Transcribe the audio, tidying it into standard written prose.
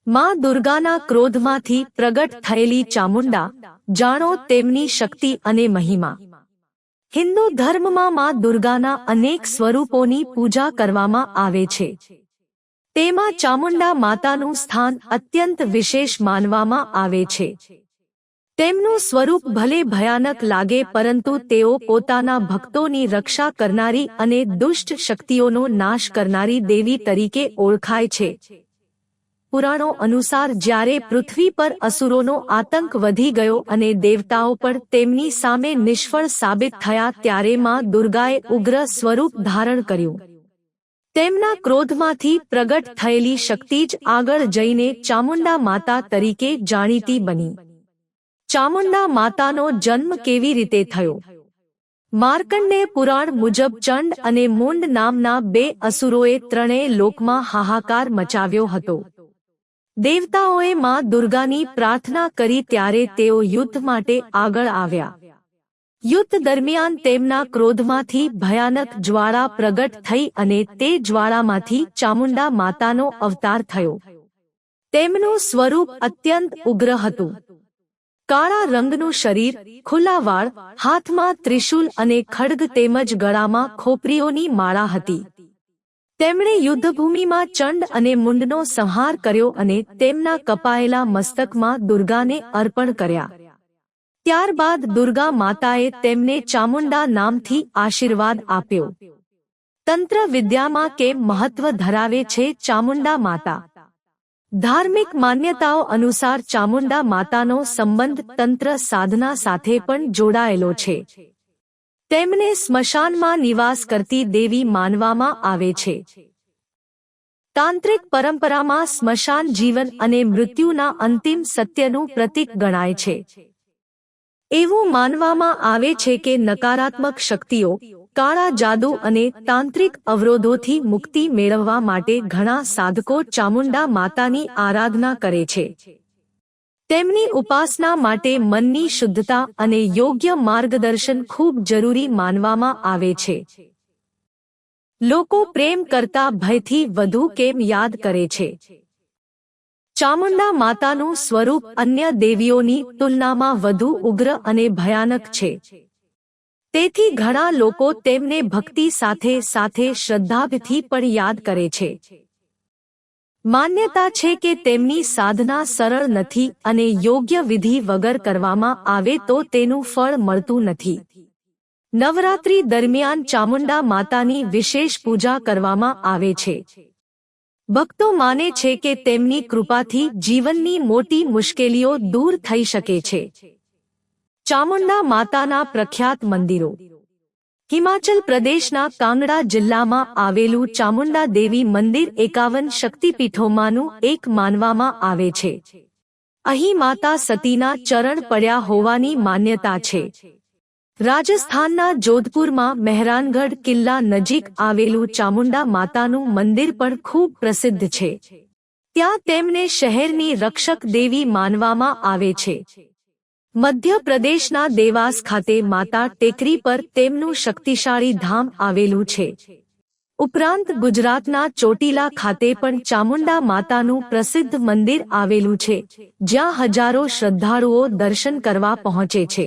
માં દુર્ગાના ક્રોધમાંથી પ્રગટ થયેલી ચામુંડા, જાણો તેમની શક્તિ અને મહિમા। હિન્દુ ધર્મમાં માં દુર્ગાના અનેક સ્વરૂપોની પૂજા કરવામાં આવે છે। તેમાં ચામુંડા માતાનું સ્થાન અત્યંત વિશેષ માનવામાં આવે છે। તેમનું સ્વરૂપ ભલે ભયાનક લાગે પરંતુ તેઓ પોતાના ભક્તોની રક્ષા કરનારી અને દુષ્ટ શક્તિઓનો નાશ કરનારી દેવી તરીકે ઓળખાય છે। પુરાણો અનુસાર જ્યારે પૃથ્વી પર અસુરોનો આતંક વધી ગયો અને દેવતાઓ પણ તેમની સામે નિષ્ફળ સાબિત થયા ત્યારે માં દુર્ગાએ ઉગ્ર સ્વરૂપ ધારણ કર્યું। તેમના ક્રોધમાંથી પ્રગટ થયેલી શક્તિ જ આગળ જઈને ચામુંડા માતા તરીકે જાણીતી બની। ચામુંડા માતાનો જન્મ કેવી રીતે થયો? માર્કંડેય પુરાણ મુજબ ચંડ અને મુંડ નામના બે અસુરોએ ત્રણેય લોકમાં હાહાકાર મચાવ્યો હતો। દેવતાઓએ માં દુર્ગાની પ્રાર્થના કરી ત્યારે તેઓ યુદ્ધ માટે આગળ આવ્યા। યુદ્ધ દરમિયાન તેમના ક્રોધમાંથી ભયાનક જ્વાળા પ્રગટ થઈ અને તે જ્વાળામાંથી ચામુંડા માતાનો અવતાર થયો। તેમનું સ્વરૂપ અત્યંત ઉગ્ર હતું। કાળા રંગનું શરીર, ખુલ્લા વાળ, હાથમાં ત્રિશૂલ અને ખડગ તેમજ ગળામાં ખોપરીઓની માળા હતી। તેમણે યુદ્ધભૂમિમાં ચંડ અને મુંડનો સંહાર કર્યો અને તેમના કપાયેલા મસ્તકમાં દુર્ગાને અર્પણ કર્યા। ત્યારબાદ દુર્ગા માતાએ તેમને ચામુંડા નામથી આશીર્વાદ આપ્યો। તંત્ર વિદ્યામાં કેમ મહત્વ ધરાવે છે ચામુંડા માતા? ધાર્મિક માન્યતાઓ અનુસાર ચામુંડા માતાનો સંબંધ તંત્ર સાધના સાથે પણ જોડાયેલો છે। તેમને સ્મશાનમાં નિવાસ કરતી દેવી માનવામાં આવે છે। તાંત્રિક પરંપરામાં સ્મશાન જીવન અને મૃત્યુના અંતિમ સત્યનું પ્રતીક ગણાય છે। એવું માનવામાં આવે છે કે નકારાત્મક શક્તિઓ, કાળા જાદુ અને તાંત્રિક અવરોધોથી મુક્તિ મેળવવા માટે ઘણા સાધકો ચામુંડા માતાની આરાધના કરે છે। તેમની ઉપાસના માટે મનની શુદ્ધતા અને યોગ્ય માર્ગદર્શન ખૂબ જરૂરી માનવામાં આવે છે। લોકો પ્રેમ કરતા ભયથી વધુ કેમ યાદ કરે છે? ચામુંડા માતાનું સ્વરૂપ અન્ય દેવીઓની તુલનામાં વધુ ઉગ્ર અને ભયાનક છે। તેથી ઘણા લોકો તેમને ભક્તિ સાથે સાથે શ્રદ્ધાથી પણ યાદ કરે છે। માન્યતા છે કે તેમની સાધના સરળ નથી અને યોગ્ય વિધિ વગર કરવામાં આવે તો તેનું ફળ મળતું નથી। નવરાત્રી દરમિયાન ચામુંડા માતાની વિશેષ પૂજા કરવામાં આવે છે। ભક્તો માને છે કે તેમની કૃપાથી જીવનની મોટી મુશ્કેલીઓ દૂર થઈ શકે છે। ચામુંડા માતાના પ્રખ્યાત મંદિરો। હિમાચલ પ્રદેશના કાંગડા જિલ્લામાં આવેલું ચામુંડા દેવી મંદિર 51 શક્તિપીઠોમાંનું એક માનવામાં આવે છે। અહીં માતા સતીના ચરણ પડ્યા હોવાની માન્યતા છે। રાજસ્થાનના જોધપુરમાં મહેરાનગઢ કિલ્લા નજીક આવેલું ચામુંડા માતાનું મંદિર પણ ખૂબ પ્રસિદ્ધ છે। ત્યાં તેમને શહેરની રક્ષક દેવી માનવામાં આવે છે। મધ્ય પ્રદેશના દેવાસ ખાતે માતા ટેકરી પર તેમનું શક્તિશાળી ધામ આવેલું છે। ઉપરાંત ગુજરાતના ચોટીલા ખાતે પણ ચામુંડા માતાનું પ્રસિદ્ધ મંદિર આવેલું છે, જ્યાં હજારો શ્રદ્ધાળુઓ દર્શન કરવા પહોંચે છે।